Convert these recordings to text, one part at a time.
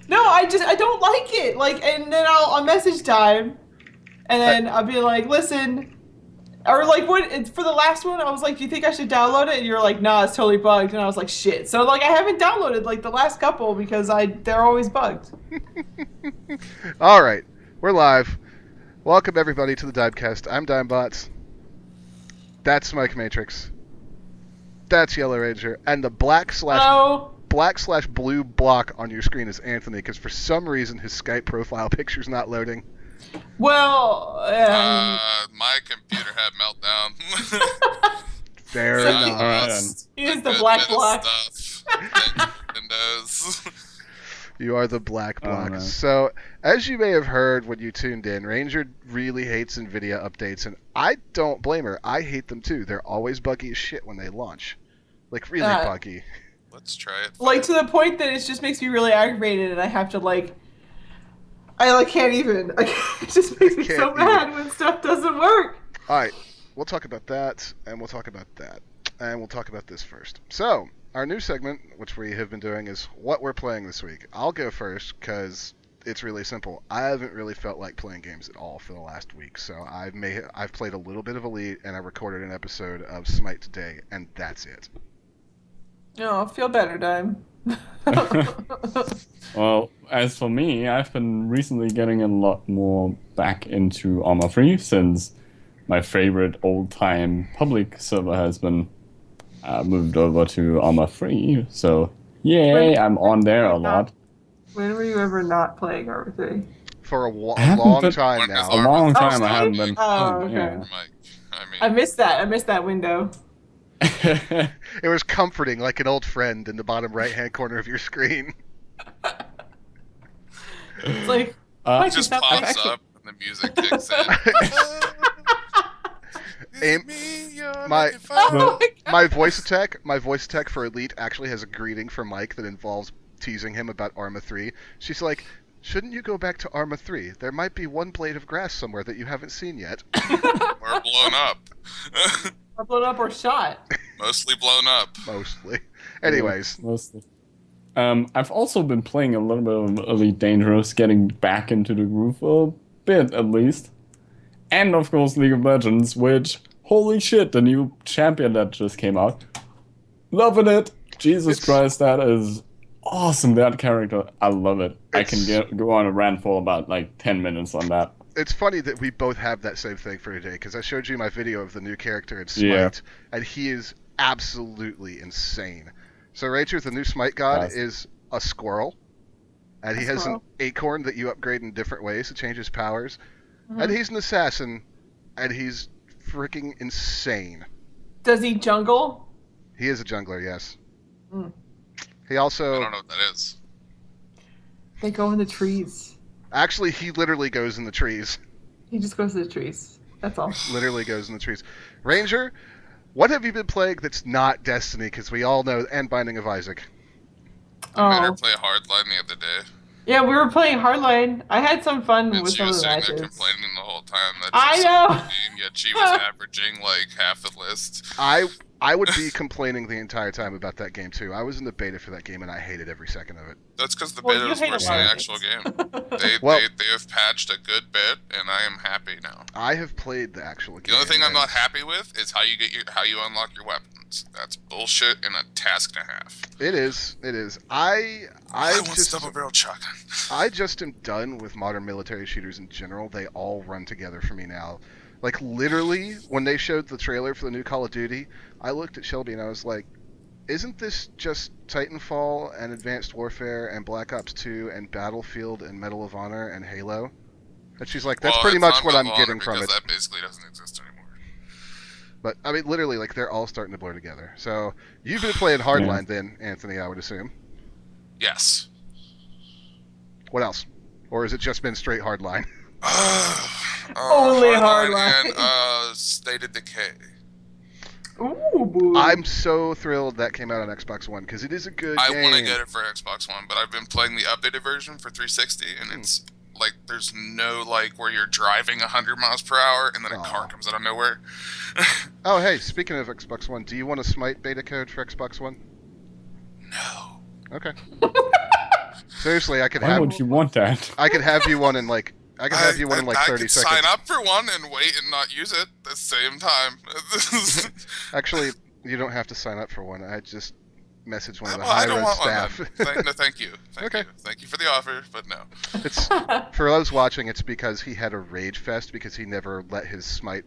No, I don't like it. Like, and then I'll message Dime, and then I'll be like, listen, or like, for the last one, I was like, do you think I should download it? And you're like, nah, it's totally bugged. And I was like, shit. So like, I haven't downloaded like the last couple because they're always bugged. All right, we're live. Welcome everybody to the Digmcast. I'm Dimebots. That's Mike Matrix. That's Yellow Ranger, and the black slash blue block on your screen is Anthony, because for some reason his Skype profile picture's not loading. Well, my computer had meltdown. Fair So enough. he is the black block. Windows. You are the black block. Oh, so, as you may have heard when you tuned in, Ranger really hates NVIDIA updates, and I don't blame her. I hate them too. They're always buggy as shit when they launch. Like, really buggy. Let's try it. Like, to the point that it just makes me really aggravated, and I have to, like... I can't even. It just makes me so mad when stuff doesn't work. Alright, we'll talk about that, and we'll talk about that. And we'll talk about this first. So, our new segment, which we have been doing, is what we're playing this week. I'll go first, because it's really simple. I haven't really felt like playing games at all for the last week, so I've played a little bit of Elite, and I recorded an episode of Smite today, and that's it. Oh, feel better, Dime. Well, as for me, I've been recently getting a lot more back into Arma 3 since my favorite old-time public server has been moved over to Arma 3. So, yay, I'm on there a lot. When were you ever not playing Arma 3? For a long time now. A long time I haven't been. Oh, okay. Yeah. I missed that. I missed that window. It was comforting, like an old friend in the bottom right-hand corner of your screen. It's like, it just pops up and the music kicks in. My voice attack for Elite actually has a greeting for Mike that involves teasing him about Arma 3. She's like, shouldn't you go back to Arma 3? There might be one blade of grass somewhere that you haven't seen yet. Or blown up. Or blown up or shot. Mostly blown up. Mostly. Anyways. Yeah, mostly. I've also been playing a little bit of Elite Dangerous, getting back into the groove a bit at least. And of course League of Legends, which, holy shit, the new champion that just came out. Loving it! Jesus Christ, that is awesome, that character. I love it. I can go on a rant for about like 10 minutes on that. It's funny that we both have that same thing for today, because I showed you my video of the new character in Smite, and he is absolutely insane. So Rachel, the new Smite god, is a squirrel, and he has an acorn that you upgrade in different ways to change his powers, and he's an assassin, and he's freaking insane. Does he jungle? He is a jungler, yes. He also... I don't know what that is. They go in the trees. Actually, he literally goes in the trees. He just goes to the trees. That's all. Literally goes in the trees. Ranger, what have you been playing that's not Destiny? Because we all know, and Binding of Isaac. I made her play Hardline the other day. Yeah, we were playing Hardline. I had some fun with some of the matches. She was sitting there complaining the whole time that I know. And yet she was averaging like half the list. I would be complaining the entire time about that game too. I was in the beta for that game and I hated every second of it. That's because the beta was worse than the actual game. They have patched a good bit, and I am happy now. I have played the actual game. The only thing I'm not happy with is how you unlock your weapons. That's bullshit and a task and a half. It is. It is. I want double barrel shotgun. I just am done with modern military shooters in general. They all run together for me now. Like, literally, when they showed the trailer for the new Call of Duty, I looked at Shelby and I was like, isn't this just Titanfall and Advanced Warfare and Black Ops 2 and Battlefield and Medal of Honor and Halo? And she's like, that's pretty much what I'm getting from it. That basically doesn't exist anymore. But, I mean, literally, like, they're all starting to blur together. So, you've been playing Hardline then, Anthony, I would assume. Yes. What else? Or has it just been straight Hardline? Only Hardline. And State of Decay. Ooh, boo. I'm so thrilled that came out on Xbox One, because it is a good game. I want to get it for Xbox One, but I've been playing the updated version for 360, and it's like there's no like where you're driving 100 miles per hour and then a car comes out of nowhere. Oh, hey, speaking of Xbox One, do you want a Smite beta code for Xbox One? No. Okay. Seriously, I could Why have would you want that? I could have you one in like 30 I could seconds. sign up for one and wait and not use it at the same time. Actually, you don't have to sign up for one. I just message one of the Well, I don't high-res want staff. one then. No, thank you. Okay. Thank you for the offer, but no. It's for those watching. It's because he had a rage fest because he never let his Smite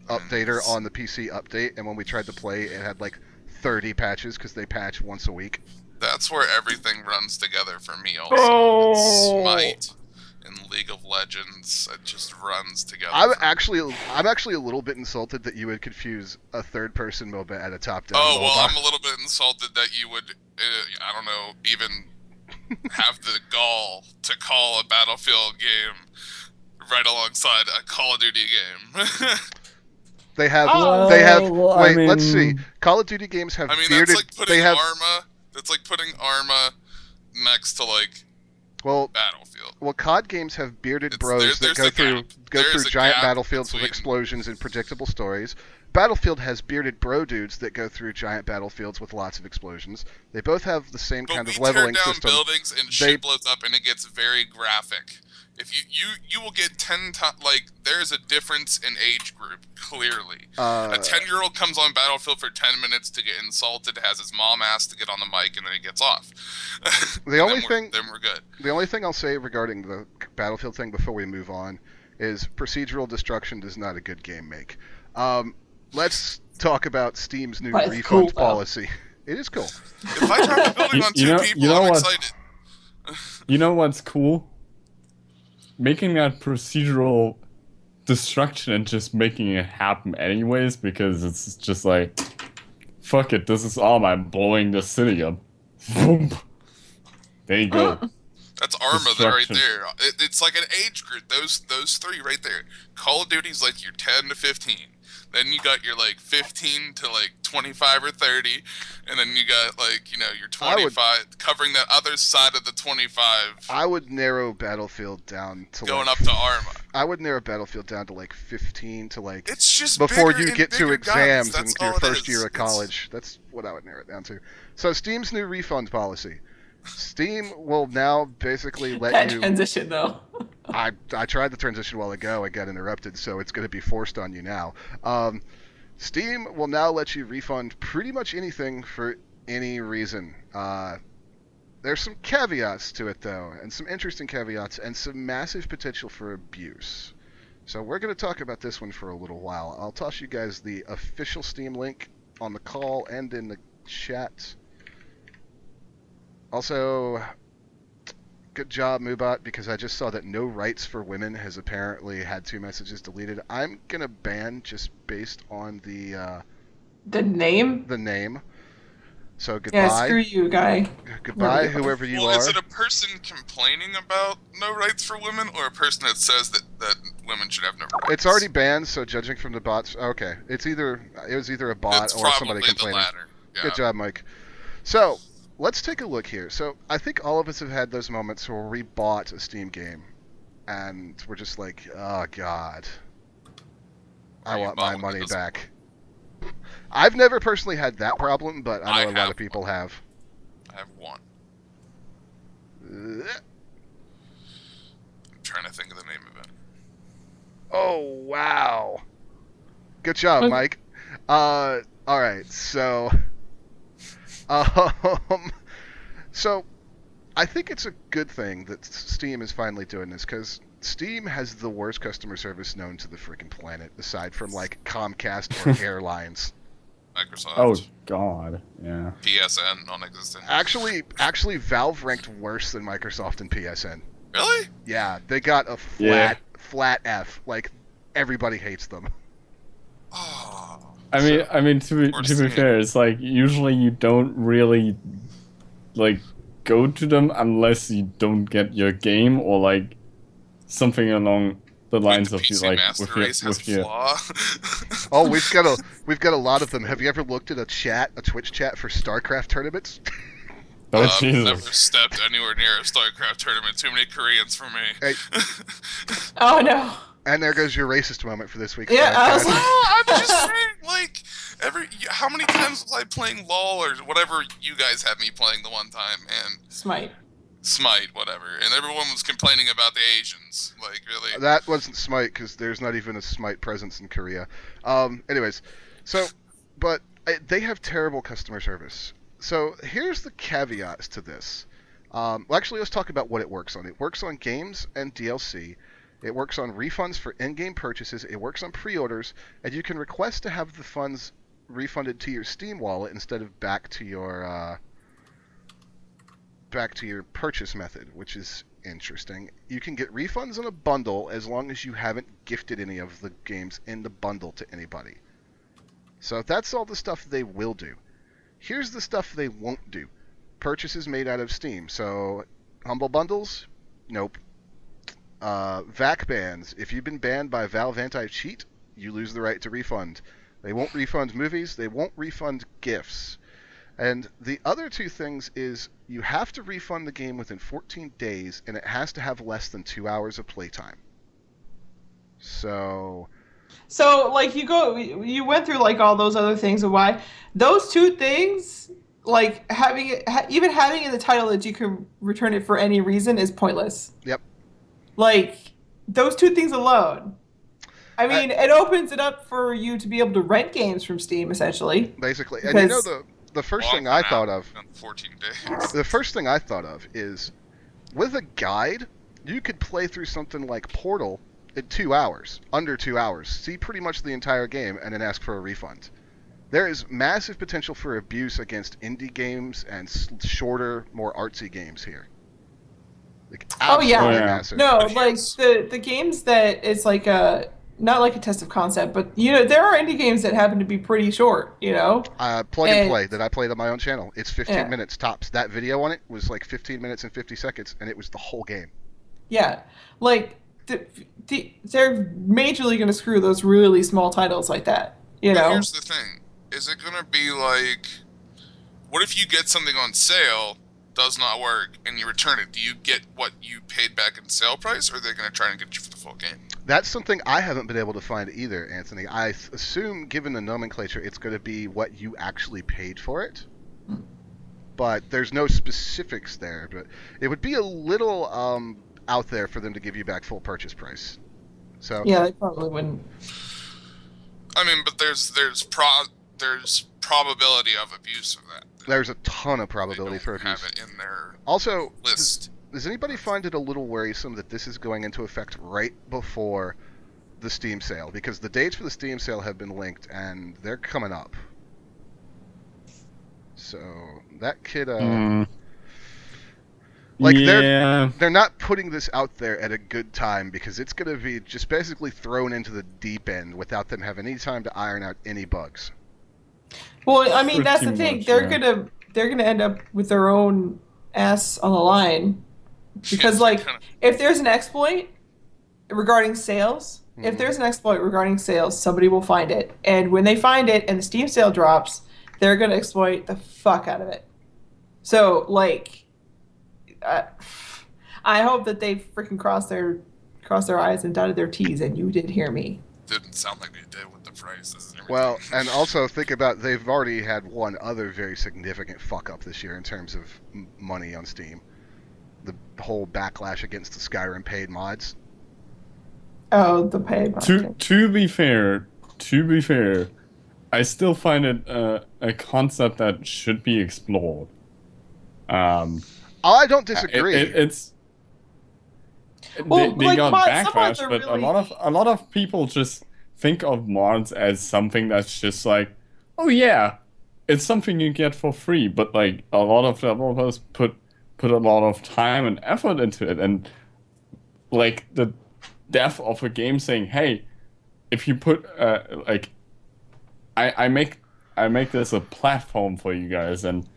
updater on the PC update, and when we tried to play, it had like 30 patches because they patch once a week. That's where everything runs together for me also. Oh. It's Smite and League of Legends. It just runs together. I'm actually a little bit insulted that you would confuse a third-person MOBA and a top-down Oh, MOBA. well, I'm a little bit insulted that you would, I don't know, even have the gall to call a Battlefield game right alongside a Call of Duty game. They have. Oh. Well, Wait, I mean, let's see. Call of Duty games have I mean, bearded. that's like putting they have. Arma. That's like putting Arma next to like Well, Battlefield. COD games have bearded It's- bros that there's go a through gap. There's a giant gap battlefields with between- explosions and predictable stories. Battlefield has bearded bro dudes that go through giant battlefields with lots of explosions. They both have the same But kind we of leveling tear down system. buildings and shit blows up, and it gets very graphic. If you will get 10 times, like, there's a difference in age group, clearly. A 10-year-old comes on Battlefield for 10 minutes to get insulted, has his mom asked to get on the mic, and then he gets off. The only thing Then we're good. The only thing I'll say regarding the Battlefield thing before we move on is procedural destruction does not a good game make. Let's talk about Steam's new But it's refund cool, though. policy. It is cool. If I drop a building on You two know- people, you know I'm what? excited. You know what's cool? Making that procedural destruction and just making it happen anyways, because it's just like, fuck it, this is all I'm blowing the city up. Boom. There you go. That's Arma there, right Destruction. there. It's like an age group. Those three right there. Call of Duty's like your 10 to 15. Then you got your like 15 to like 25 or 30, and then you got like your 25 covering that other side of the 25. I would narrow Battlefield down to Going like, up to Arma. I would narrow Battlefield down to like 15 to like It's just before bigger you and get to bigger exams guns. and That's your all it first is. year of It's- college. That's what I would narrow it down to. So Steam's new refund policy. Steam will now basically let That you. transition though. I tried the transition a while ago. I got interrupted, so it's going to be forced on you now. Steam will now let you refund pretty much anything for any reason. There's some caveats to it, though, and some interesting caveats, and some massive potential for abuse. So we're going to talk about this one for a little while. I'll toss you guys the official Steam link on the call and in the chat. Also, good job, Moobot, because I just saw that No Rights for Women has apparently had 2 messages deleted. I'm going to ban just based on the name? name. So goodbye. Yeah, screw you, guy. Goodbye, whoever you Well, are. is it a person complaining about no rights for women, or a person that says that women should have no rights? It's already banned, so judging from the bots, okay. It was either a bot It's or somebody probably the complaining. latter. Yeah. Good job, Mike. So, let's take a look here. So, I think all of us have had those moments where we bought a Steam game, and we're just like, oh god, I Or you want bought my one money that doesn't back. I've never personally had that problem, but I know I a lot have of people have. I have one. Ugh. I'm trying to think of the name of it. Oh wow! Good job, Okay. Mike. All right, so, so I think it's a good thing that Steam is finally doing this because Steam has the worst customer service known to the freaking planet, aside from like Comcast or airlines. Microsoft. Oh god, yeah. PSN, non-existent. Actually, Valve ranked worse than Microsoft and PSN. Really? Yeah, they got a flat F. Like everybody hates them. Oh. I mean to Or be Steam. fair, it's like usually you don't really like go to them unless you don't get your game or like something along the lines the of PC like Master Race has a flaw. Oh, we've got a lot of them. Have you ever looked at a Twitch chat for StarCraft tournaments? Oh I've Jesus. never stepped anywhere near a StarCraft tournament. Too many Koreans for me. Hey, Oh no. and there goes your racist moment for this week. Yeah, I was podcast. like- Oh, I'm just saying, like, how many times was I playing LOL or whatever you guys had me playing the one time, and Smite. Smite, whatever, and everyone was complaining about the Asians. Like, really? That wasn't Smite because there's not even a Smite presence in Korea. Anyways, so, but they have terrible customer service. So here's the caveats to this. Well, actually, let's talk about what it works on. It works on games and DLC. It works on refunds for in-game purchases. It works on pre-orders, and you can request to have the funds refunded to your Steam wallet instead of back to your purchase method, which is interesting. You can get refunds on a bundle as long as you haven't gifted any of the games in the bundle to anybody. So that's all the stuff they will do. Here's the stuff they won't do. Purchases made out of Steam. So Humble Bundles? Nope. VAC bans. If you've been banned by Valve Anti-Cheat, you lose the right to refund. They won't refund movies. They won't refund gifts. And the other two things is you have to refund the game within 14 days, and it has to have less than 2 hours of playtime. So like you went through like all those other things and why those two things, like having it, even having in the title that you can return it for any reason is pointless. Yep. Like those two things alone. I mean, it opens it up for you to be able to rent games from Steam, essentially. Basically, because, and you know the first thing I thought of. 14 days. The first thing I thought of is, with a guide, you could play through something like Portal in 2 hours, under 2 hours, see pretty much the entire game, and then ask for a refund. There is massive potential for abuse against indie games and shorter, more artsy games here. Like, absolutely massive. No, like the games that it's like a not like a test of concept, but you know there are indie games that happen to be pretty short. You know, Plug and Play that I played on my own channel. It's 15 minutes tops. That video on it was like 15 minutes and 50 seconds, and it was the whole game. Yeah, like they're majorly going to screw those really small titles like that. You know. Here's the thing: is it going to be like, what if you get something on sale? Does not work, and you return it, do you get what you paid back in sale price, or are they going to try and get you for the full game? That's something I haven't been able to find either, Anthony. I assume, given the nomenclature, it's going to be what you actually paid for it. But there's no specifics there. But it would be a little out there for them to give you back full purchase price. So yeah, they probably wouldn't. I mean, but there's probability of abuse of that. There's a ton of probability for abuse. Have it in their also list. Does anybody find it a little worrisome that this is going into effect right before the Steam sale? Because the dates for the Steam sale have been linked, and they're coming up. So that could they're not putting this out there at a good time, because it's going to be just basically thrown into the deep end without them having any time to iron out any bugs. Well, I mean, that's the thing. They're gonna end up with their own ass on the line, because like if there's an exploit regarding sales, somebody will find it, and when they find it and the Steam sale drops, they're gonna exploit the fuck out of it. So like, I hope that they freaking cross their I's and dotted their T's, and you did hear me. Didn't sound like they did with the prices and everything. Well, and also think about, they've already had one other very significant fuck up this year in terms of money on Steam. The whole backlash against the Skyrim paid mods. Oh, the paid mods. To be fair, I still find it a concept that should be explored. I don't disagree. They got backlash, but really... a lot of people just think of mods as something that's just like, oh yeah, it's something you get for free. But like a lot of developers put a lot of time and effort into it, and like the dev of a game saying, hey, if you put like, I make this a platform for you guys and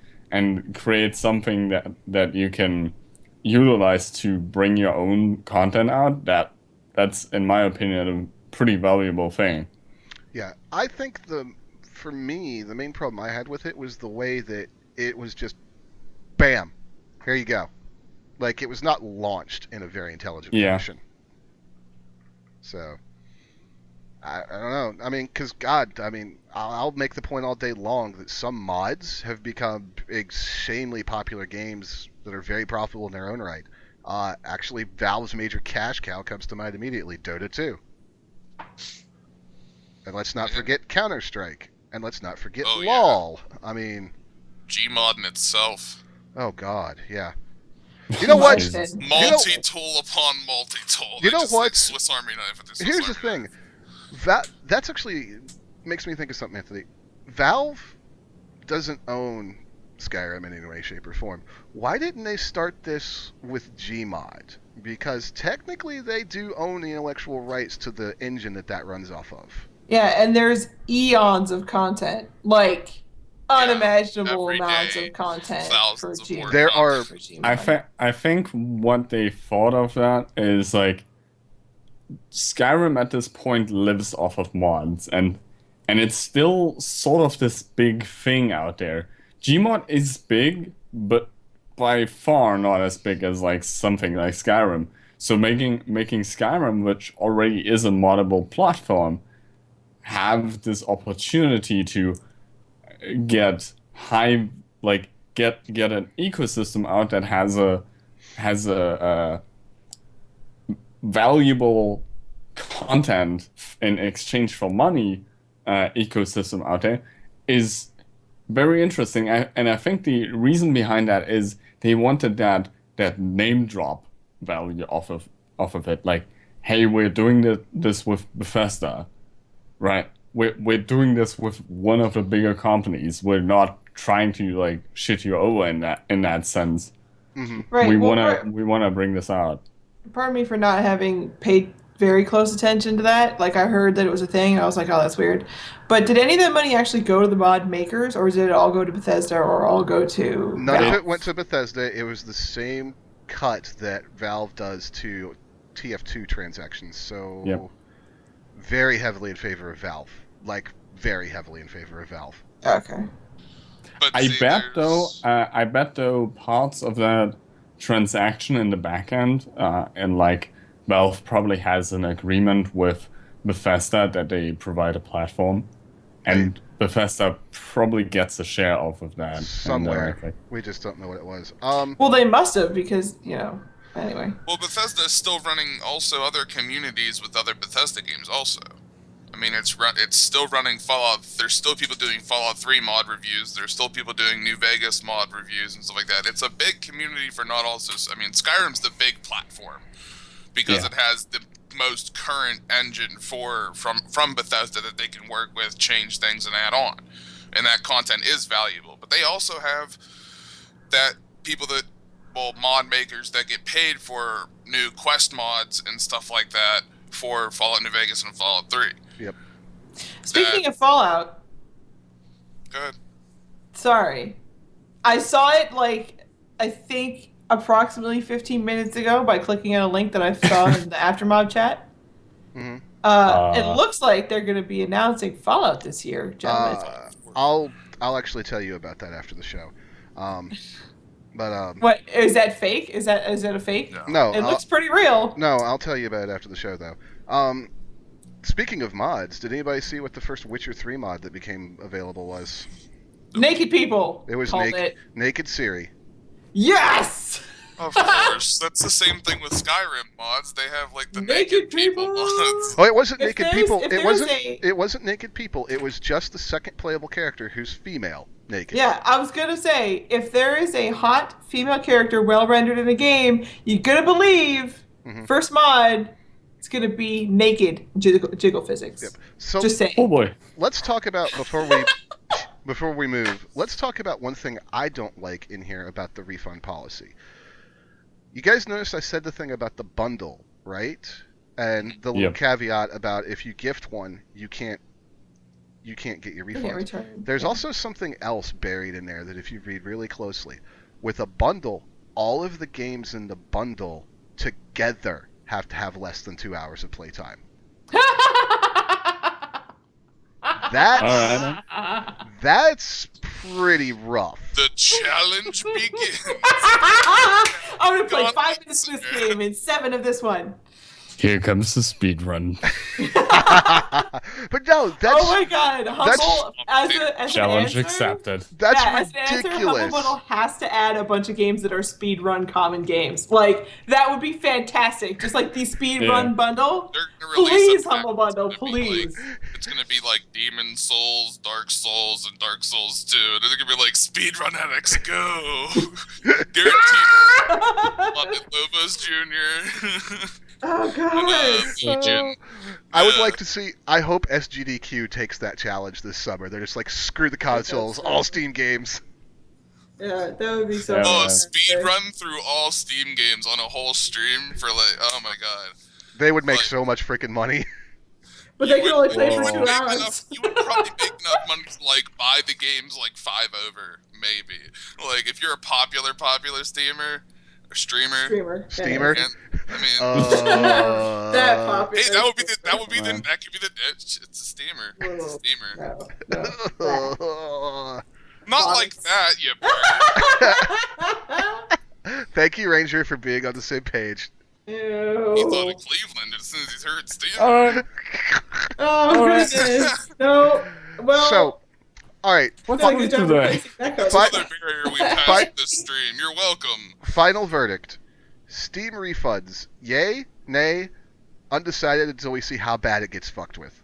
create something that you can utilize to bring your own content out, that's in my opinion a pretty valuable thing. Yeah, I think for me the main problem I had with it was the way that it was just bam, here you go. Like, it was not launched in a very intelligent fashion. So I don't know. I mean, because God, I mean, I'll make the point all day long that some mods have become insanely popular games that are very profitable in their own right. Actually, Valve's major cash cow comes to mind immediately: Dota 2. And let's not forget Counter-Strike. And let's not forget LOL. I mean, Gmod in itself. oh God, yeah. You know what? Multi-tool upon multi-tool. You know what? Swiss Army knife at the Swiss Here's Army the thing. knife. That's actually makes me think of something, Anthony. Valve doesn't own Skyrim in any way, shape, or form. Why didn't they start this with Gmod? Because technically they do own the intellectual rights to the engine that runs off of. Yeah, and there's eons of content, like unimaginable amounts of content for Gmod. There are. I think what they thought of that is like Skyrim at this point lives off of mods, and it's still sort of this big thing out there. Gmod is big, but by far not as big as like something like Skyrim. So making Skyrim, which already is a moddable platform, have this opportunity to get an ecosystem out that has a valuable content in exchange for money ecosystem out there is very interesting. And I think the reason behind that is they wanted that name drop value off of it. Like, hey, we're doing this with Bethesda, right? We're doing this with one of the bigger companies. We're not trying to like shit you over in that sense. Mm-hmm. Right. We wanna bring this out. Pardon me for not having paid very close attention to that. Like, I heard that it was a thing, and I was like, oh, that's weird. But did any of that money actually go to the mod makers, or did it all go to Bethesda, or all go to None Valve? of it went to Bethesda. It was the same cut that Valve does to TF2 transactions. So Yep. very heavily in favor of Valve. Like, very heavily in favor of Valve. Okay. But I see, bet there's- though parts of that transaction in the back end, and like Valve probably has an agreement with Bethesda that they provide a platform, and Bethesda probably gets a share off of that Somewhere. indirectly. We just don't know what it was. Well, they must have, because, anyway. Well, Bethesda is still running also other communities with other Bethesda games also. I mean, it's still running Fallout. There's still people doing Fallout 3 mod reviews. There's still people doing New Vegas mod reviews and stuff like that. It's a big community for not also. I mean, Skyrim's the big platform because it has the most current engine from Bethesda that they can work with, change things, and add on, and that content is valuable. But they also have that people that mod makers that get paid for new quest mods and stuff like that for Fallout New Vegas and Fallout 3. Yep. Speaking of Fallout, Go ahead. sorry. I saw it, I think approximately 15 minutes ago by clicking on a link that I saw in the Aftermob chat. Mm-hmm. It looks like they're going to be announcing Fallout this year, gentlemen. I'll actually tell you about that after the show. What, is that fake? Is that a fake? No. It looks pretty real. No, I'll tell you about it after the show, though. Speaking of mods, did anybody see what the first Witcher 3 mod that became available was? Naked people. It was Naked Ciri. Yes! Of course. That's the same thing with Skyrim mods. They have like the Naked naked people people. mods. Oh, it wasn't If naked there's- people. if It there's wasn't. a- It wasn't naked people. It was just the second playable character who's female naked. Yeah, I was gonna say, if there is a hot female character well rendered in a game, you're gonna believe first mod it's gonna be naked jiggle physics. Yep. So Just saying. Oh boy. let's talk about before we move. Let's talk about one thing I don't like in here about the refund policy. You guys noticed I said the thing about the bundle, right? And the little caveat about if you gift one, you can't get your refund. Return. There's also something else buried in there that if you read really closely, with a bundle, all of the games in the bundle together have to have less than 2 hours of playtime. That's pretty rough. The challenge begins. I'm gonna play 5 minutes of this game and 7 of this one. Here comes the speed run. But no, that's Oh my god, Humble as Challenge an answer. accepted. that's Yeah, as an answer, Humble ridiculous. Bundle has to add a bunch of games that are speedrun common games. Like that would be fantastic. Just like the speedrun Yeah. bundle. They're gonna release Please, a pack Humble that's Bundle, gonna be like- please. It's gonna be like Demon Souls, Dark Souls, and Dark Souls 2. And they're gonna be like Speedrun Addicts Go! Guaranteed. London Lobos Jr. Oh and, god. Legion. I would Yeah. like to see. I hope SGDQ takes that challenge this summer. They're just like, screw the consoles, all Steam games. Yeah, that would be so Yeah, Oh, a man. speed run through all Steam games on a whole stream for like, oh my god. They would make Like- so much freaking money. But they can only play for Whoa. 2 Make hours. enough- you would probably make enough money to like buy the games like 5 over, maybe. Like if you're a popular steamer or streamer, Streamer. Steamer? and I mean, That popular. hey, that would be the Man. that could be the it's a steamer. It's a steamer. No, no. Not like that, you bird. Thank you, Ranger, for being on the same page. He thought Ew. of Cleveland as soon as he heard steamer. Alright, Oh, Alright. goodness. No. Well, So, all right, what's no, on good job today? replacing that code. Fi- Another barrier we passed this stream. You're welcome. final verdict. Steam refunds, yay, nay, undecided until we see how bad it gets fucked with.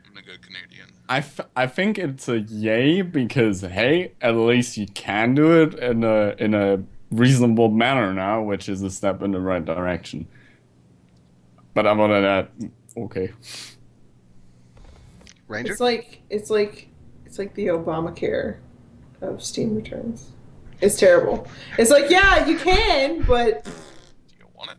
I'm gonna go Canadian. I think it's a yay because hey, at least you can do it in a reasonable manner now, which is a step in the right direction. But other than that, okay. Ranger? It's like the Obamacare of Steam returns. It's terrible. It's like, yeah, you can, but Do you want it?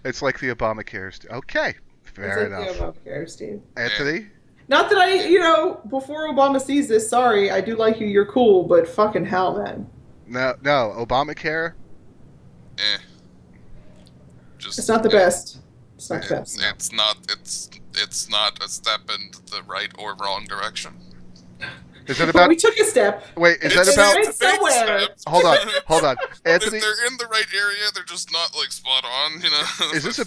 It's like the Obamacare. Okay, fair it's like enough. the Obamacare of Steam. Anthony? Not that I, before Obama sees this, sorry, I do like you, you're cool, but fucking hell, man. No, Obamacare. Eh. Just It's not the best. It's not the It's, best. it's not a step in the right or wrong direction. Is it But about? we took a step. Wait, is that It's- about? It's it's a big somewhere. step. Hold on, Anthony. They're in the right area. They're just not like spot on. You know. Is this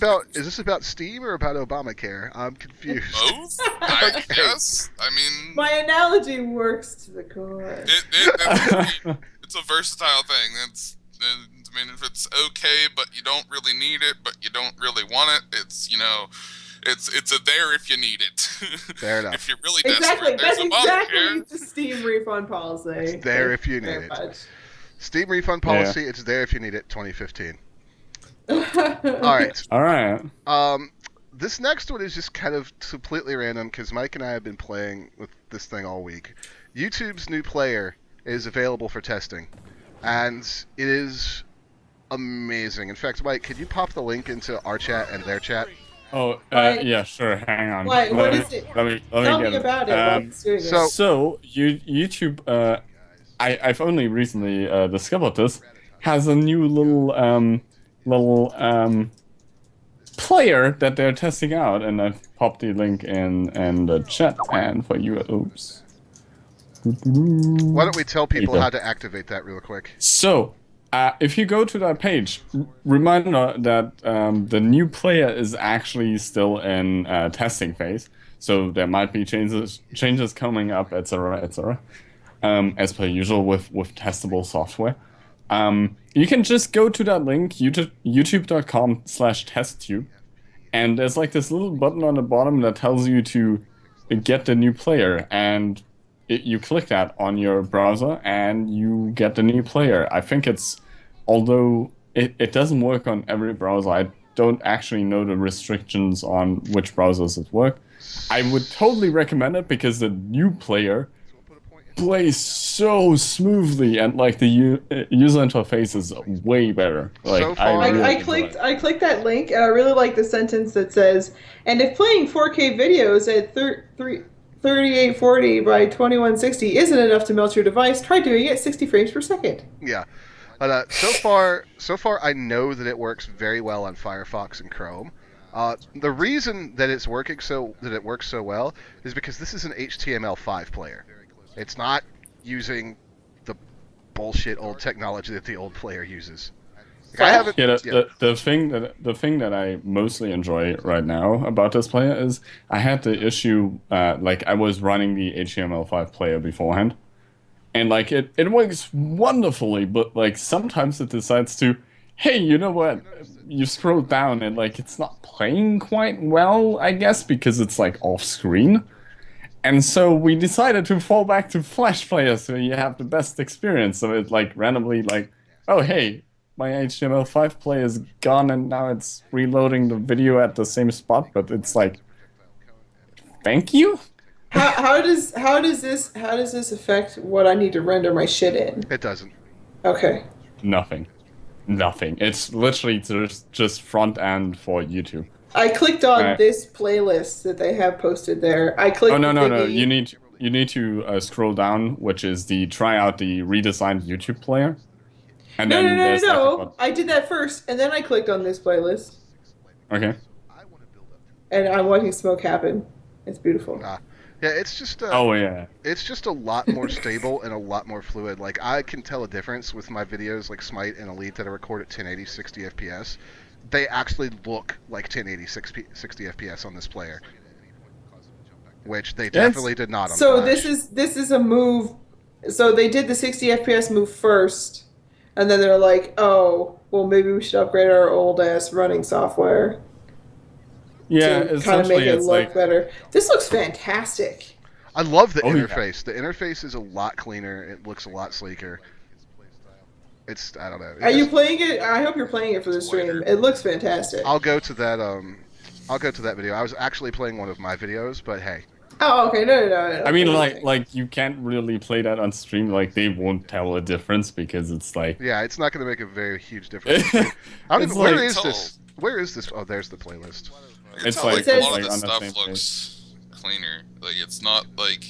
about Steam or about Obamacare? I'm confused. both? I Okay. guess. I mean, My analogy works to the core. it's a versatile thing. I mean, if it's okay, but you don't really need it, but you don't really want it, it's it's a there if you need it. Fair enough. If you're really Exactly. desperate, there's That's Obamacare. exactly the Steam refund policy. It's there if you Thank need very it. Steam refund policy. It's there if you need it. 2015. much. All right. All right. This next one is just kind of completely random because Mike and I have been playing with this thing all week. YouTube's new player is available for testing, and it is amazing. In fact, Mike, could you pop the link into our chat and their chat? Oh, What? yeah, sure. Hang on. What Let me- is it? Let me Tell get me about it. while it's doing so- this. So YouTube, I've only recently discovered this, has a new little player that they're testing out, and I've popped the link in the chat and for you. Oops. Why don't we tell people go. how to activate that real quick? So, if you go to that page, reminder that the new player is actually still in testing phase. So there might be changes coming up, etc., etc. As per usual with testable software. You can just go to that link, youtube.com/testtube, and there's like this little button on the bottom that tells you to get the new player, and you click that on your browser and you get the new player. I think although it doesn't work on every browser, I don't actually know the restrictions on which browsers it work. I would totally recommend it because the new player plays so smoothly and like the user interface is way better. Like, So far- really I enjoy it. clicked that link and I really like the sentence that says, and if playing 4K videos at 3840 by 2160 isn't enough to melt your device, try doing it 60 frames per second. Yeah. But so far, I know that it works very well on Firefox and Chrome. The reason that it works so well is because this is an HTML5 player. It's not using the bullshit old technology that the old player uses. Like, I haven't. Yeah, Yeah. the thing that I mostly enjoy right now about this player is I had the issue like I was running the HTML5 player beforehand, and like it works wonderfully, but like sometimes it decides to, hey, you know what? You scroll down and like it's not playing quite well, I guess, because it's like off screen. And so we decided to fall back to Flash Player so you have the best experience. So it like randomly like, oh hey, my HTML5 player is gone and now it's reloading the video at the same spot, but it's like, thank you? How does this affect what I need to render my shit in? It doesn't. Okay. Nothing. Nothing. It's literally just front end for YouTube. I clicked on Right. this playlist that they have posted there. I clicked Oh no the no! thingy. You need to scroll down, which is the try out the redesigned YouTube player, and No, no, then no, there's no, like a no. button. I did that first, and then I clicked on this playlist, Okay. and I'm watching smoke happen. It's beautiful. Yeah, it's just Oh yeah. it's just a lot more stable and a lot more fluid. Like I can tell a difference with my videos like Smite and Elite that I record at 1080 60 FPS. They actually look like 1080 60 FPS on this player, which they definitely did not on So Flash. this is a move. So they did the 60 FPS move first, and then they're like, "Oh, well, maybe we should upgrade our old ass running software Yeah, to kind of make essentially it it's look like better." This looks fantastic. I love the Oh, yeah. interface. The interface is a lot cleaner. It looks a lot sleeker. It's I don't know. Are you playing it? I hope you're playing it for the stream. It looks fantastic. I'll go to that video. I was actually playing one of my videos, but hey. Oh, okay. No. I mean Okay. like you can't really play that on stream, like they won't tell a difference because it's like Yeah, it's not going to make a very huge difference. it's I don't even, where like- is Tell- this? Where is this? Oh, there's the playlist. It's tell, like- a it's lot like of on the the stuff same looks cleaner. Like it's not like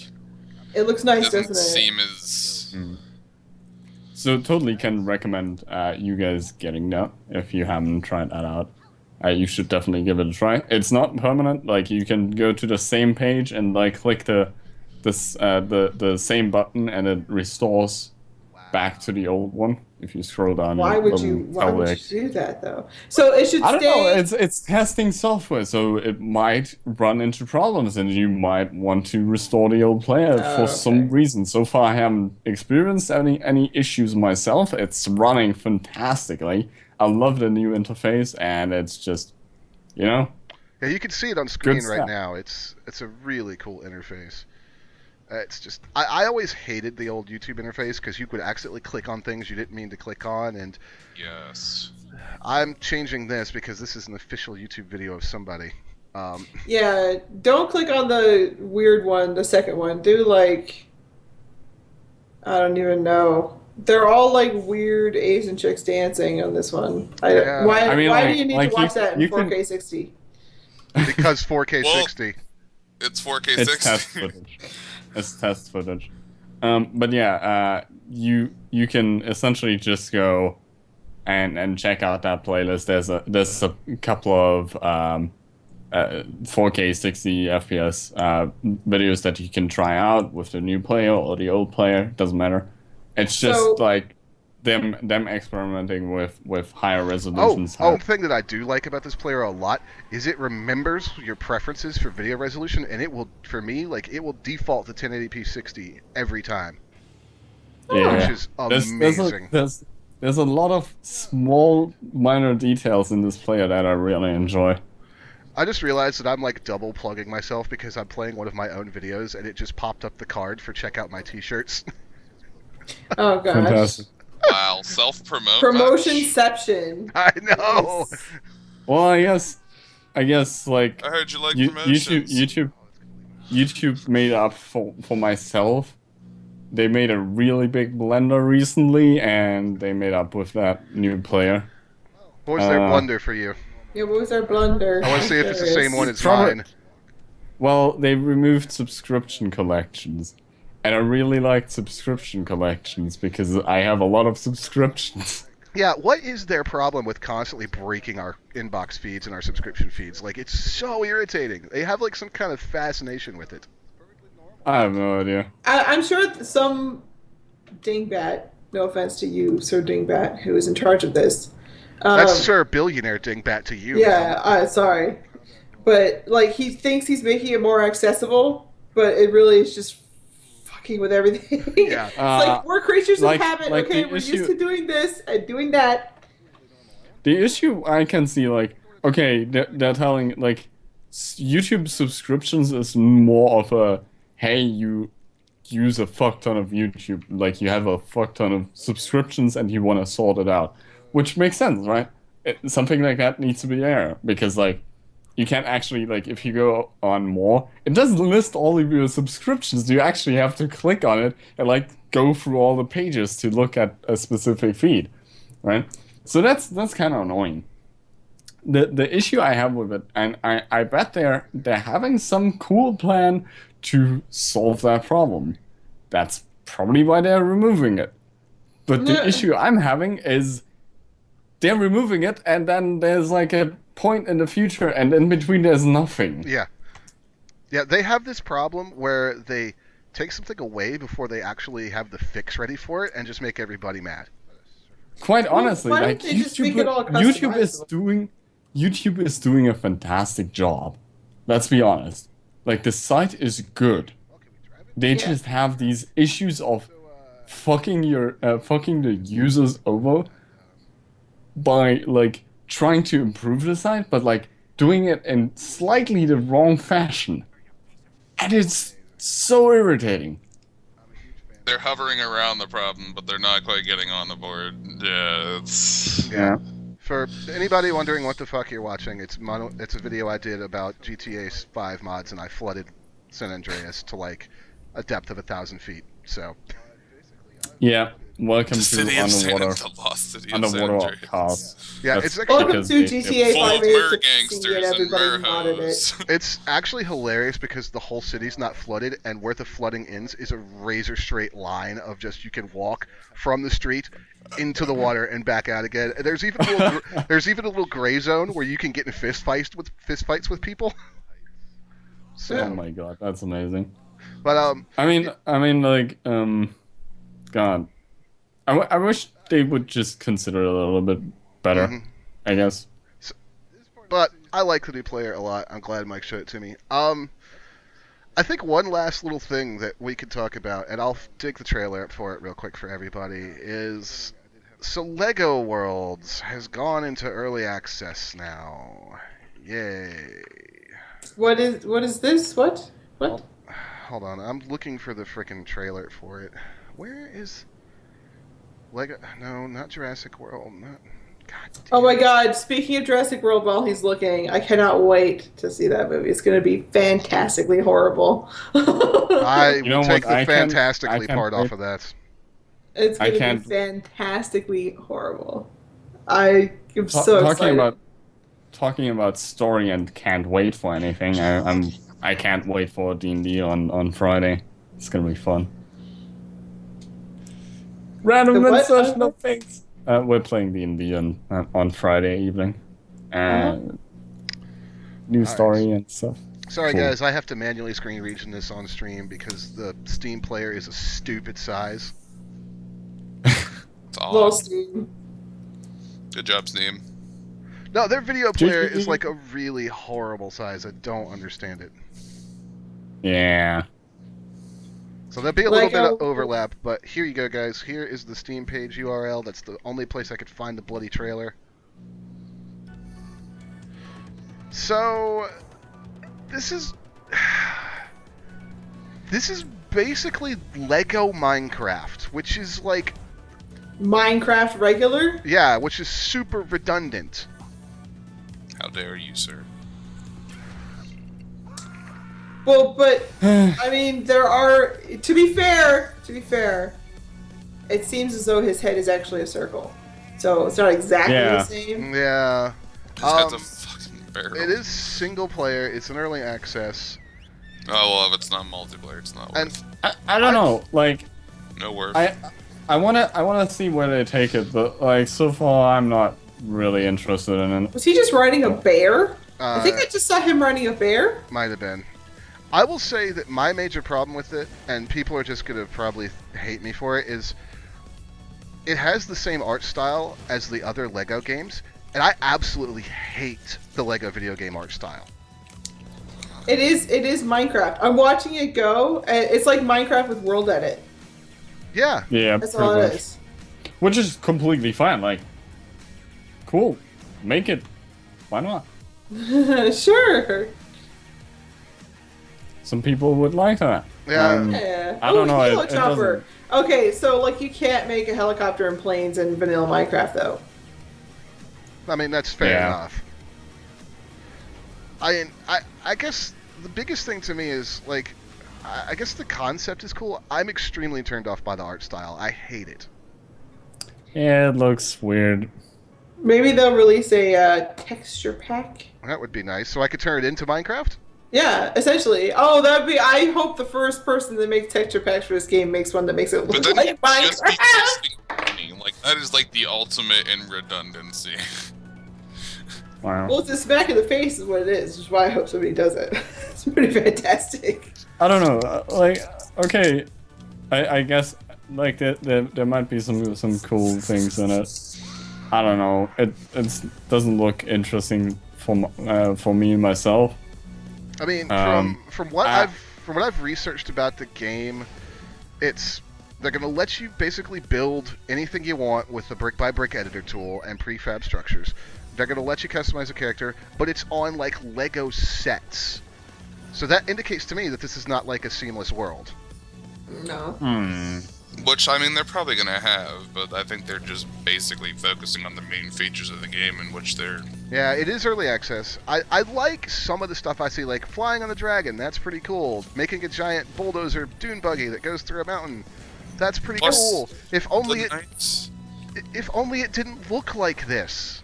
It looks it nice, doesn't doesn't it? seem as So totally can recommend you guys getting that if you haven't tried that out. You should definitely give it a try. It's not permanent. Like you can go to the same page and like click the same button and it restores back to the old one. If you scroll down, Why it would will you tell do like- that though? So it should I don't know. stay. It's testing software, so it might run into problems, and you might want to restore the old player for some Okay. reason. So far, I haven't experienced any issues myself. It's running fantastically. I love the new interface, and it's just, you know, Yeah, you can see it on screen right stuff. now. It's a really cool interface. It's just I always hated the old YouTube interface because you could accidentally click on things you didn't mean to click on, and yes. I'm changing this because this is an official YouTube video of somebody. Yeah, don't click on the weird one, the second one. Do like I don't even know. They're all like weird Asian chicks dancing on this one. Yeah. Why? I mean, why like- do you need like to watch you- that in you can- 4K 60? Because 4K Well, 60. It's 4K it's 60. test footage. It's test footage. But yeah, you can essentially just go and check out that playlist. There's a couple of 4K 60 FPS videos that you can try out with the new player or the old player. Doesn't matter. It's just So- like them experimenting with higher Oh, resolutions. the thing that I do like about this player a lot is it remembers your preferences for video resolution, and it will, for me, like it will default to 1080p 60 every time, yeah. which is amazing. There's a lot of small minor details in this player that I really enjoy. I just realized that I'm like double plugging myself because I'm playing one of my own videos, and it just popped up the card for check out my t-shirts. Oh gosh. Fantastic. Wow, self-promote. Promotionception. I know. Nice. Well, I guess like I heard you like YouTube promotions. made up for myself. They made a really big blender recently, and they made up with that new player. What was their blunder for you? Yeah, what was our blunder? I want to see if it's the same one as Probably- mine. Well, they removed subscription collections. And I really liked subscription collections because I have a lot of subscriptions. Yeah, what is their problem with constantly breaking our inbox feeds and our subscription feeds? Like, it's so irritating. They have, like, some kind of fascination with it. I have no idea. I'm sure some dingbat, no offense to you, Sir Dingbat, who is in charge of this, That's Sir Billionaire Dingbat to you. Yeah, Man. sorry. But, like, he thinks he's making it more accessible, but it really is just fucking with everything. Yeah. It's like, we're creatures of habit, like okay? the We're issue- used to doing this and doing that. The issue I can see, like, okay, they're telling, like, YouTube subscriptions is more of a, hey, you use a fuck ton of YouTube, like, you have a fuck ton of subscriptions and you want to sort it out. Which makes sense, right? Something like that needs to be there, because, like, you can't actually, like, if you go on more, it doesn't list all of your subscriptions. You actually have to click on it and, like, go through all the pages to look at a specific feed, right? So that's kind of annoying. The issue I have with it, and I bet they're having some cool plan to solve that problem. That's probably why they're removing it. But the issue I'm having is they're removing it, and then there's like a point in the future, and in between there's nothing. Yeah. Yeah, they have this problem where they take something away before they actually have the fix ready for it and just make everybody mad. Quite honestly, why don't like they just make it all YouTube customizable? YouTube is doing a fantastic job. Let's be honest. Like, the site is good. They just have these issues of fucking the users over by, like, trying to improve the site, but, like, doing it in slightly the wrong fashion. And it's so irritating. They're hovering around the problem, but they're not quite getting on the board. Yeah, it's... Yeah. For anybody wondering what the fuck you're watching, it's a video I did about GTA 5 mods, and I flooded San Andreas to, like, a depth of 1,000 feet, so... Yeah. Welcome The to city of San underwater the lost city of underwater San Andreas. cast. Yeah, That's it's actually... Welcome because to they- GTA Full of 5 mer and gangsters and everybody mer modded it. hoes. It's actually hilarious because the whole city's not flooded, and where the flooding ends is a razor straight line of just you can walk from the street into the water and back out again. And there's even a little gray zone where you can get in fist fights with people. So, Oh my god, that's amazing. but I mean, like, God, I wish they would just consider it a little bit better. Mhm. I guess. But I like the new player a lot. I'm glad Mike showed it to me. I think one last little thing that we could talk about, and I'll dig the trailer up for it real quick for everybody, is so Lego Worlds has gone into early access now. Yay. What is this? What? Hold on, I'm looking for the frickin' trailer for it. Where is Lego? No, not Jurassic World. Not. God damn. Oh my god, speaking of Jurassic World while he's looking, I cannot wait to see that movie. It's going to be fantastically horrible. I You know will take what? the I fantastically can't part wait. off of that. It's going to can't- be fantastically horrible. I am so talking excited. talking about story and can't wait for anything. I can't wait for D&D on Friday. It's gonna be fun. Random The what? insertion of things. We're playing D&D on Friday evening. New story and stuff. Sorry, Cool. guys, I have to manually screen region this on stream because the Steam player is a stupid size. It's Little odd. Steam. Good job, Steam. No, their video player GG. is like a really horrible size. I don't understand it. Yeah. So there'll be a little bit of Lego- overlap, but here you go, guys. Here is the Steam page URL. That's the only place I could find the bloody trailer. So, this is basically Lego Minecraft, which is like, Minecraft regular? yeah, which is super redundant. How dare you, sir? Well, but I mean, there are. To be fair, it seems as though his head is actually a circle, so it's not exactly Yeah. the same. Yeah. His head's a fucking barrel. It is single player. It's an early access. Oh, well, if it's not multiplayer, it's not And worth I don't know. Like, No worth. I wanna see where they take it, but like so far I'm not really interested in it. Was he just riding a bear? I think uh, I just saw him riding a bear. might have been. I will say that my major problem with it, and people are just gonna probably hate me for it, is it has the same art style as the other Lego games, and I absolutely hate the Lego video game art style. It is Minecraft. I'm watching it go, and it's like Minecraft with world edit. Yeah. Yeah, That's pretty all it much. is. Which is completely fine. Like, cool, make it. Why not? Sure. Some people would like that. Yeah. Yeah. I don't know, Helo it chopper. Okay, so like you can't make a helicopter and planes in vanilla Minecraft though. I mean, that's fair Yeah. enough. I guess the biggest thing to me is, like, I guess the concept is cool. I'm extremely turned off by the art style. I hate it. Yeah, it looks weird. Maybe they'll release a texture pack. That would be nice. So I could turn it into Minecraft? Yeah, essentially. Oh, that'd be. I hope the first person that makes texture packs for this game makes one that makes it But look then like you'd just be Minecraft. wasting money. Like, that is like the ultimate in redundancy. Wow. Well, it's a smack in the face, is what it is. Which is why I hope somebody does it. It's pretty fantastic. I don't know. Like, okay, I guess like there might be some cool things in it. I don't know. It doesn't look interesting for me myself. I mean, from what I've researched about the game, they're gonna let you basically build anything you want with the brick by brick editor tool and prefab structures. They're gonna let you customize a character, but it's on like Lego sets. So that indicates to me that this is not like a seamless world. No. Which, I mean, they're probably going to have, but I think they're just basically focusing on the main features of the game in which they're... Yeah, it is early access. I like some of the stuff I see, like flying on the dragon. That's pretty cool. Making a giant bulldozer dune buggy that goes through a mountain. That's pretty Plus, cool. If only it... it didn't look like this.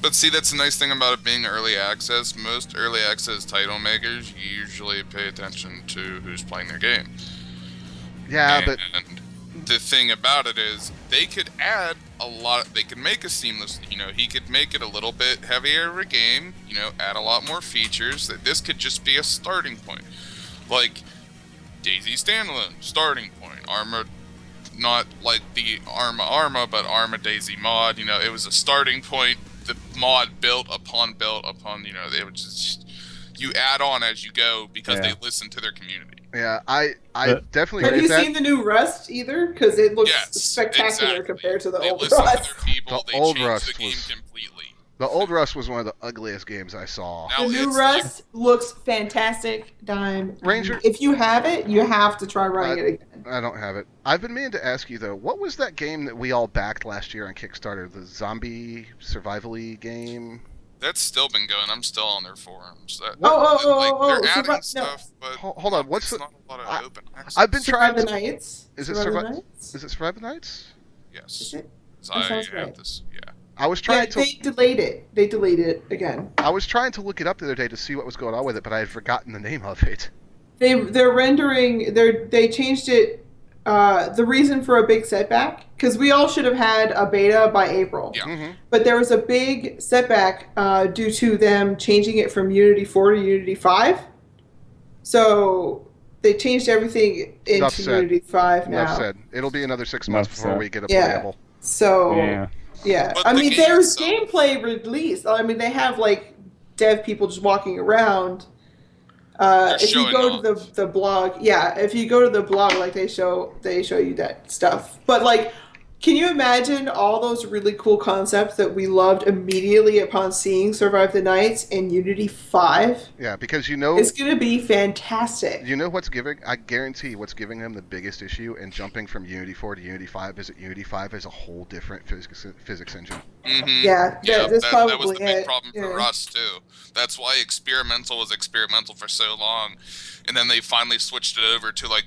But see, that's the nice thing about it being early access. Most early access title makers usually pay attention to who's playing their game. Yeah, and but the thing about it is they could add a lot. They could make a seamless. He could make it a little bit heavier of a game. Add a lot more features. That this could just be a starting point, like Daisy standalone starting point. Arma, not like the Arma, but Arma Daisy mod. It was a starting point. The mod built upon. They would just you add on as you go because they listen to their community. yeah, I definitely Have agree you with that. seen the new Rust either? Because it looks Yes, spectacular exactly. compared to the They old listen to Rust. their people. The They old changed Rust the game was- completely. The old Rust was one of the ugliest games I saw. Now The new it's Rust looks fantastic, Dime. Ranger- If you have it, you have to try running it again. I don't have it. I've been meaning to ask you though, what was that game that we all backed last year on Kickstarter? The zombie survival-y game? That's still been going. I'm still on their forums. They're Survive- adding no. stuff, but Hold on, what's it's the? not a lot of I- open access. I've been Survive trying the to. Nights. Is it Survive the Survive? Nights? Is it Survive the Nights? Yes. Is it? So That I sounds have right. this. Yeah. I was Yeah, trying to. they delayed it. They delayed it again. I was trying to look it up the other day to see what was going on with it, but I had forgotten the name of it. They're rendering. They changed it. The reason for a big setback, because we all should have had a beta by April. Yeah. Mm-hmm. But there was a big setback due to them changing it from Unity 4 to Unity 5. So they changed everything Enough into said. Unity 5 now. Enough said. It'll be another 6 months Enough before said. we get a Yeah. playable. So Yeah. But I the mean, game there's itself- gameplay released. I mean, they have like dev people just walking around. If you showing go off. to the blog, yeah, if you go to the blog, like they show you that stuff. But like, can you imagine all those really cool concepts that we loved immediately upon seeing Survive the Nights in Unity 5? Yeah, because you know. It's gonna be fantastic. You know what's giving? I guarantee what's giving them the biggest issue in jumping from Unity 4 to Unity 5 is that Unity 5 is a whole different physics engine. Mm-hmm. Yeah, that's that probably was the big it. problem for Yeah. Rust too. That's why experimental was experimental for so long, and then they finally switched it over to like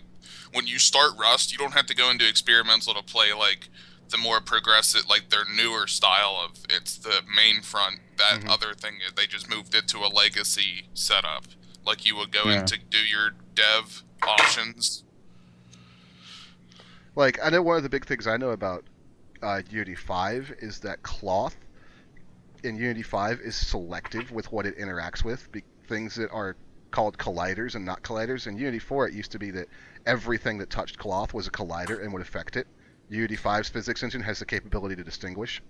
when you start Rust, you don't have to go into experimental to play like the more progressive, like their newer style of it's the main front. That Mhm. other thing they just moved it to a legacy setup. Like you would go Yeah. in to do your dev options. Like, I know one of the big things I know about Unity 5 is that cloth in Unity 5 is selective with what it interacts with. Things that are called colliders and not colliders. In Unity 4, it used to be that everything that touched cloth was a collider and would affect it. Unity 5's physics engine has the capability to distinguish.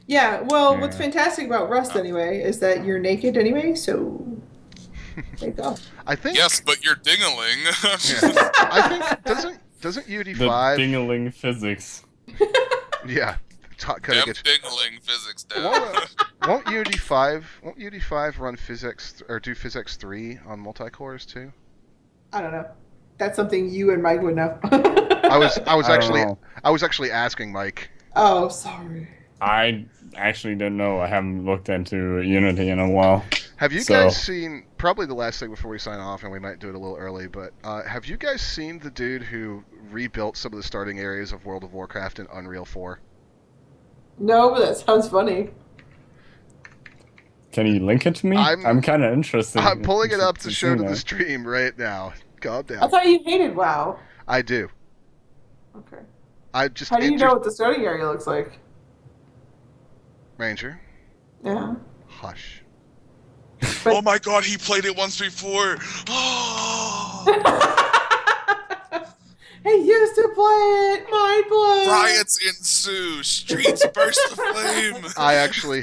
Yeah, well, what's Yeah. fantastic about Rust anyway is that you're naked anyway, so there you go. I think. Yes, but you're dingling. Yeah. I think doesn't Unity The 5. dingling physics. Yeah. Kind Damn of gets. dingling physics, Dad. Won't Unity 5 run physics or do physics 3 on multi-cores too? I don't know. That's something you and Mike would know. I was know. actually asking Mike. Oh, sorry. I actually don't know. I haven't looked into Unity in a while. Have you So- guys seen, probably the last thing before we sign off, and we might do it a little early, but have you guys seen the dude who rebuilt some of the starting areas of World of Warcraft in Unreal 4? No, but that sounds funny. Can you link it to me? I'm kind of interested. I'm pulling it up to show to see the that. stream right now. Calm I down. thought you hated WoW. I do. Okay. I just How do you know what the starting area looks like? Ranger, Yeah. hush. Oh my god, he played it once before. Oh. He used to play it. Mind blown. Riots ensue. Streets burst aflame. I actually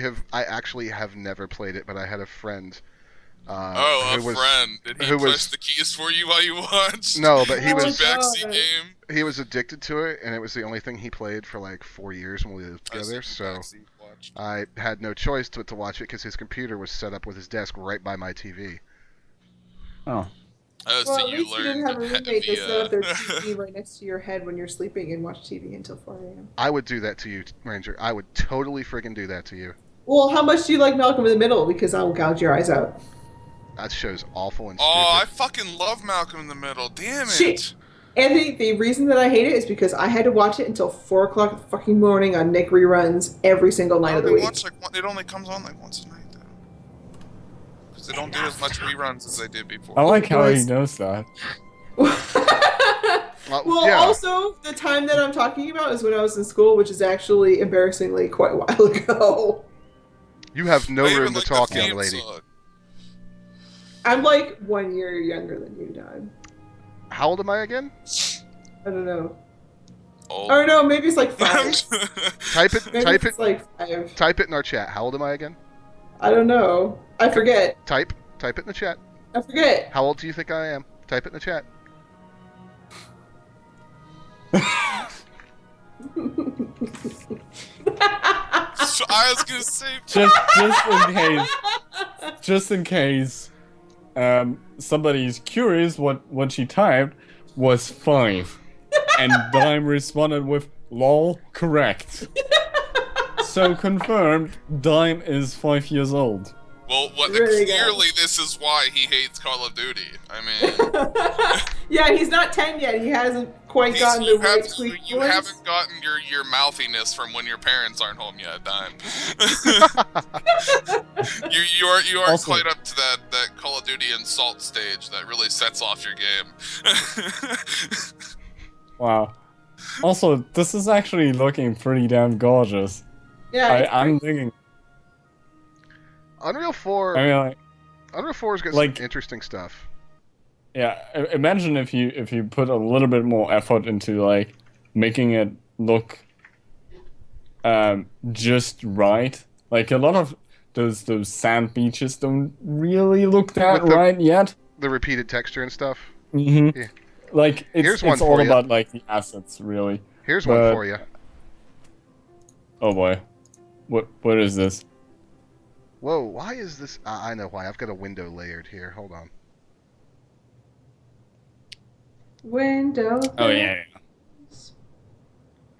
have never played it, but I had a friend. Oh, who was, friend. Did he who push was- the keys for you while you watched? No, but he Oh, was Backseat God. game. he was addicted to it, and it was the only thing he played for like 4 years when we lived I see together. the So backseat watch. I had no choice but to watch it because his computer was set up with his desk right by my TV. Oh, Oh, Well, so at you least you didn't learned have a roommate that set up their via... TV right next to your head when you're sleeping and watch TV until 4 a.m. I would do that to you, Ranger. I would totally friggin' do that to you. Well, how much do you like Malcolm in the Middle? Because I'll gouge your eyes out. That show's awful and Oh, I stupid. fucking love Malcolm in the Middle. Damn it. Shit. And the reason that I hate it is because I had to watch it until 4 o'clock in the fucking morning on Nick reruns every single night I of the only week. watch, it only comes on like once a night, though. Because they don't do as much reruns as they did before. I like how he Boys. knows that. Well, yeah. also, the time that I'm talking about is when I was in school, which is actually embarrassingly quite a while ago. You have no They even room to like the talk, theme young lady. song. I'm like 1 year younger than you, Don. How old am I again? I don't know. Old. Or no, maybe it's like 5. Type it. Maybe Type it's it. like 5. Type it in our chat. How old am I again? I don't know. I forget. Type it in the chat. I forget. How old do you think I am? Type it in the chat. So I was gonna say, just in case, somebody's curious what she typed was 5, and Dime responded with "lol, correct." So confirmed, Dime is 5 years old. well, Really good. clearly this is why he hates Call of Duty. I mean, Yeah, he's not 10 yet. He hasn't quite gotten the right squeak you voice. haven't gotten your mouthiness from when your parents aren't home yet, Dime. you aren't Also- quite up to that Call of Duty insult stage that really sets off your game. Wow. Also, this is actually looking pretty damn gorgeous. Yeah, I'm thinking. Unreal 4. I mean, like, Unreal 4's got like- some interesting stuff. yeah. Imagine if you put a little bit more effort into like making it look just right. Like a lot of those sand beaches don't really look that With the- right yet. The repeated texture and stuff. Mm-hmm. Yeah. Like Here's it's one all for you. about like the assets, really. Here's one But- for you. Oh boy, what is this? Whoa, why is this? I know why. I've got a window layered here. Hold on. window. Oh yeah,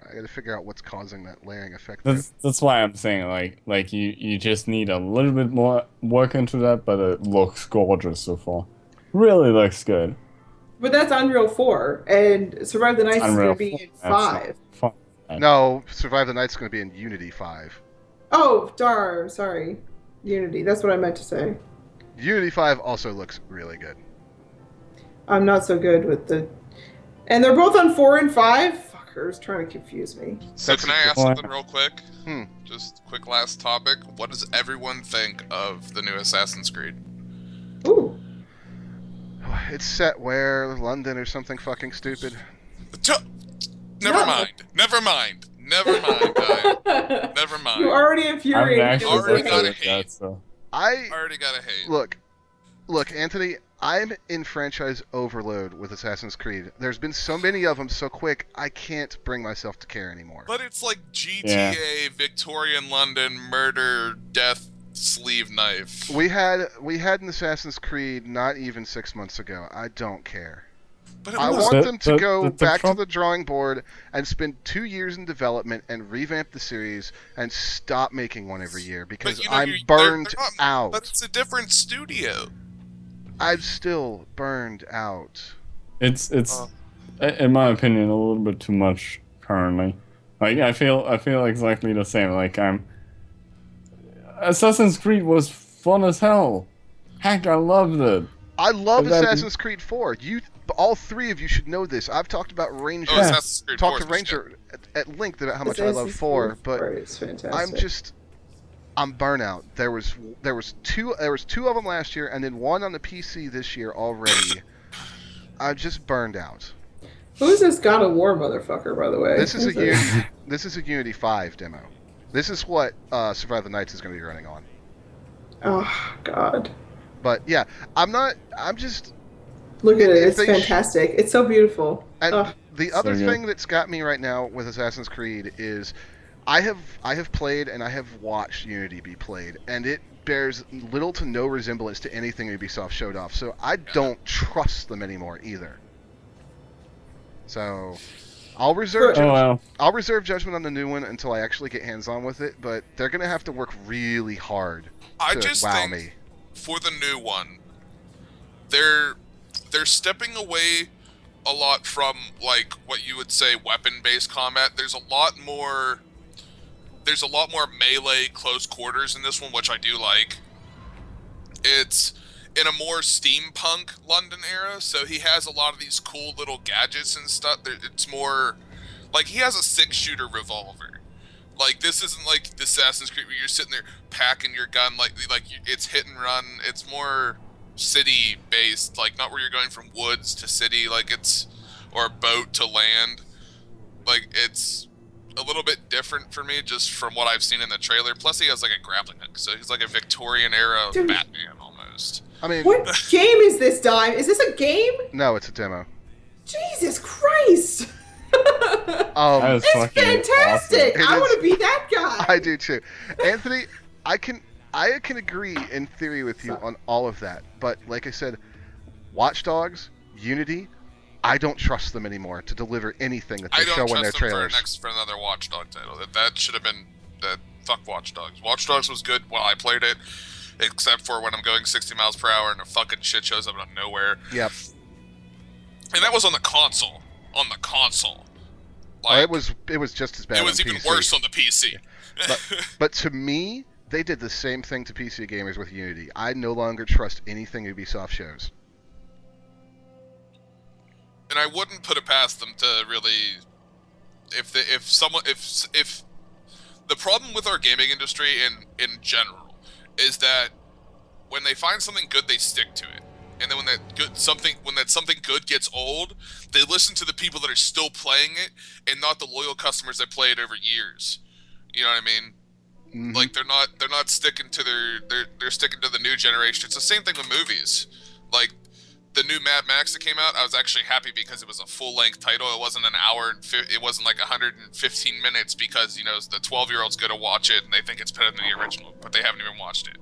I gotta figure out what's causing that layering effect. that's why I'm saying like you just need a little bit more work into that, but it looks gorgeous so far. Really looks good. But that's Unreal 4, and Survive the Nights is Unreal going to be 4, in that's 5. No, Survive the Night's gonna be in Unity 5. Oh, darn, sorry. Unity, that's what I meant to say. Unity 5 also looks really good. I'm not so good with the... And they're both on 4 and 5? Fuckers, trying to confuse me. So That's can I ask Well, something real quick? Hmm. Just quick last topic. What does everyone think of the new Assassin's Creed? Ooh. It's set where? London or something fucking stupid. Never No. mind. Never mind. Never mind. Never mind. You already I'm infuriated me actually with Already your got hate. a with that, so. I Already got a hate. look, Anthony. I'm in franchise overload with Assassin's Creed. There's been so many of them so quick, I can't bring myself to care anymore. But it's like GTA, Yeah. Victorian London, murder, death, sleeve knife. We had an Assassin's Creed not even 6 months ago. I don't care. But it I was. want them to go the back to prob- the drawing board and spend 2 years in development and revamp the series and stop making one every year because But you know, I'm they're burned not, out. But it's a different studio. I'm still burned out. It's in my opinion a little bit too much currently. Like I feel exactly the same. Like Assassin's Creed was fun as hell. Heck, I loved it. I love And then- Assassin's Creed 4. All three of you should know this. I've talked about Ranger. Oh, Assassin's Creed 4 Talked to is Ranger at length about how much I love Assassin's 4, Creed but 4 is fantastic. I'm burnout. There was two of them last year, and then one on the PC this year already. I'm just burned out. Who's this God of War motherfucker, by the way? This is a Who's this? Unity. This is a Unity 5 demo. This is what Survive the Nights is going to be running on. Oh God! But yeah, I'm just. Look at it. If It's they fantastic. It's so beautiful. And Ugh. the other good. thing that's got me right now with Assassin's Creed is I have played and I have watched Unity be played, and it bears little to no resemblance to anything Ubisoft showed off. So I don't trust them anymore either. So I'll reserve Oh well. I'll reserve judgment on the new one until I actually get hands on with it. But they're gonna have to work really hard I to just wow think me. for the new one, they're stepping away a lot from like what you would say weapon-based combat. There's a lot more melee close quarters in this one, which I do like. It's in a more steampunk London era, so he has a lot of these cool little gadgets and stuff. It's more like he has a 6-shooter revolver. Like this isn't like the Assassin's Creed where you're sitting there packing your gun like it's hit and run. It's more city based, like not where you're going from woods to city, like it's or boat to land. Like it's a little bit different for me just from what I've seen in the trailer. Plus he has like a grappling hook, so he's like a Victorian era Dude. Batman almost. I mean, What game is this, Dime? Is this a game? no, it's a demo. Jesus Christ! That is It's fucking fantastic. awesome. I It want is- to be that guy. I do too. Anthony, I can agree in theory with you on all of that, but like I said, Watch Dogs, Unity, I don't trust them anymore to deliver anything that they I show don't in their trust them trailers. for another Watch Dog title. That should have been that. Fuck Watch Dogs. Watch Dogs was good while I played it, except for when I'm going 60 miles per hour and a fucking shit shows up out of nowhere. Yep. And that was on the console. On the console. Oh, it was just as bad. It was on even PC. worse on the PC. But to me, they did the same thing to PC gamers with Unity. I no longer trust anything Ubisoft shows. And I wouldn't put it past them to really, if the problem with our gaming industry in general is that when they find something good, they stick to it. And then when that something good gets old, they listen to the people that are still playing it and not the loyal customers that play it over years. You know what I mean? Mhm. Like they're not sticking to they're sticking to the new generation. It's the same thing with movies. Like the new Mad Max that came out, I was actually happy because it was a full-length title. It wasn't an hour and it wasn't like 115 minutes because, you know, the 12-year-olds go to watch it and they think it's better than the original, but they haven't even watched it.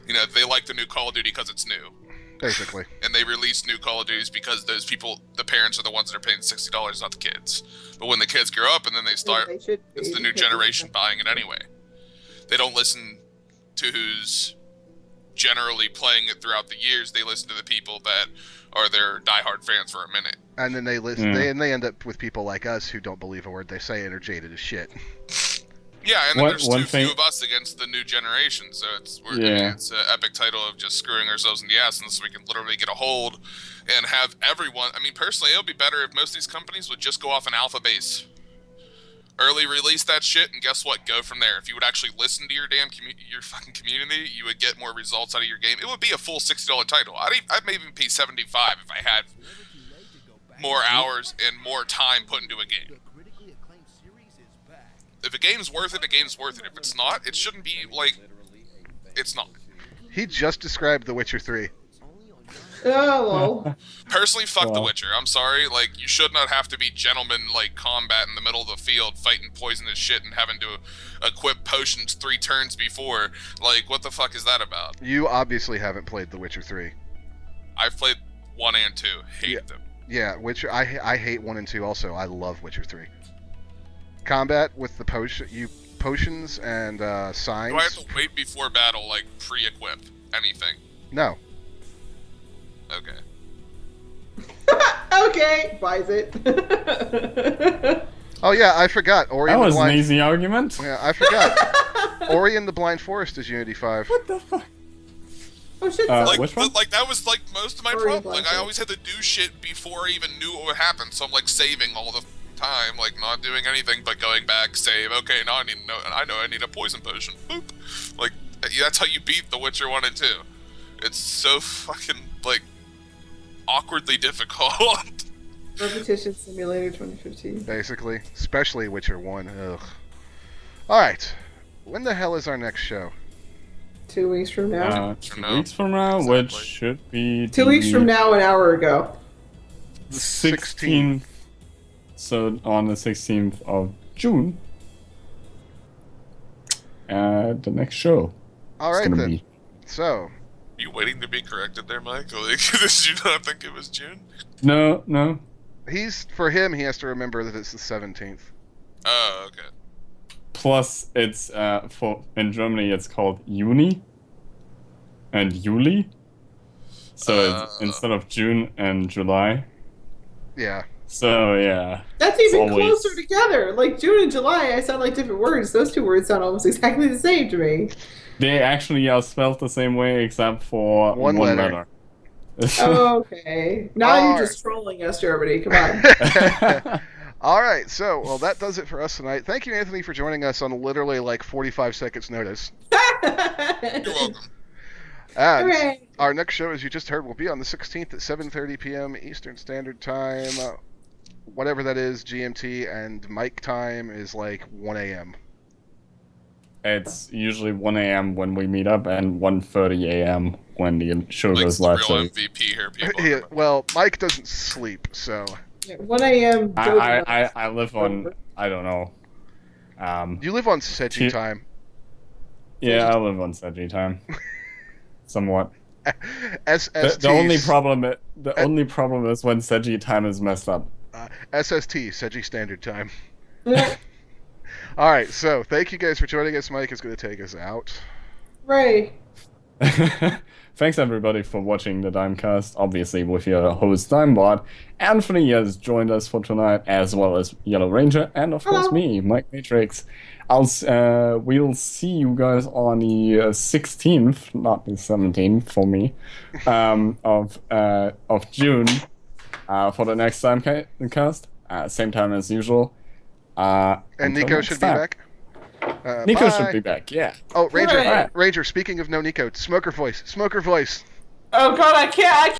You know, they like the new Call of Duty because it's new. Basically. And they release new Call of Duties because those people, the parents are the ones that are paying $60, not the kids. But when the kids grow up and then they start, They should be, it's the new because generation buying it anyway. They don't listen to who's generally playing it throughout the years. They listen to the people that are their diehard fans for a minute. And then they listen. Yeah. They end up with people like us who don't believe a word they say and are jaded as shit. Yeah, and then One- there's one too thing- few of us against the new generation, so it's Yeah. it's an epic title of just screwing ourselves in the ass, and so we can literally get a hold and have everyone. I mean, personally, it would be better if most of these companies would just go off an alpha base, early release that shit, and guess what? Go from there. If you would actually listen to your damn your fucking community, you would get more results out of your game. It would be a full $60 title. I'd maybe even pay $75 if I had more hours and more time put into a game. If a game's worth it, a game's worth it. If it's not, it shouldn't be, like, it's not. He just described The Witcher 3. Oh, well. Personally, fuck The Wow. Witcher. I'm sorry, like, you should not have to be gentleman, like, combat in the middle of the field, fighting poisonous shit and having to equip potions 3 turns before. Like, what the fuck is that about? You obviously haven't played The Witcher 3. I've played 1 and 2. Hate Yeah. them. Yeah, Witcher. I hate 1 and 2 also. I love Witcher 3. Combat with the potions and signs. Do I have to wait before battle, like, pre-equip anything? No. Okay. Okay, buys it. Oh yeah, I forgot. Ori That and the was an Blind. easy argument. Yeah, I forgot. Ori and the Blind Forest is Unity 5. What the fuck? Oh shit! Like, which one? like that was like most of my Or problem. Like I Black always had to do shit before I even knew what would happen. So I'm like saving all the time, like not doing anything but going back, save. Okay, now I know I need a poison potion. Boop. Like that's how you beat The Witcher 1 and 2. It's so fucking like awkwardly difficult. Repetition Simulator 2015. Basically, especially Witcher 1. Ugh. All right. When the hell is our next show? 2 weeks from now. 2 No. weeks from now, Exactly. which should be 2 weeks from now, an hour ago. The 16th. So on the 16th of June, the next show. All is right gonna then. be. So, You waiting to be corrected there, Mike? Like, did you not think it was June? No. for him, he has to remember that it's the 17th. Oh, okay. Plus, it's in Germany it's called Juni and Juli. So it's instead of June and July. Yeah. So yeah. That's even always- closer together. Like June and July, I sound like different words. Those 2 words sound almost exactly the same to me. They actually are spelled the same way except for One one letter. Okay. Now Alright. you're just trolling us, Germany. Come on. All right. So, well, that does it for us tonight. Thank you, Anthony, for joining us on literally like 45 seconds notice. You're welcome. And Hooray. our next show, as you just heard, will be on the 16th at 7:30 p.m. Eastern Standard Time. Whatever that is, GMT, and Mike time is like 1 a.m. It's usually 1 a.m. when we meet up and 1:30 a.m. when the show Mike's goes the live. real So MVP here, people. Yeah, well, Mike doesn't sleep, so Yeah, 1 a.m. I live on, I don't know. you live on Seji She- time. Yeah, I live on Seji time. Somewhat. SST. The only problem is when Seji time is messed up. SST, Seji Standard Time. All right, so thank you guys for joining us. Mike is going to take us out. Right. Thanks everybody for watching the Dimecast, obviously with your host Dimebot. Anthony has joined us for tonight, as well as Yellow Ranger, and of course Hello. me, Mike Matrix. We'll see you guys on the 16th, not the 17th for me, of June for the next Dimecast. Same time as usual. And Until Nico next should be time. back. Nico Bye. should be back, yeah. Oh, Ranger, Hooray. Ranger, speaking of no Nico, smoker voice. Oh god, I can't.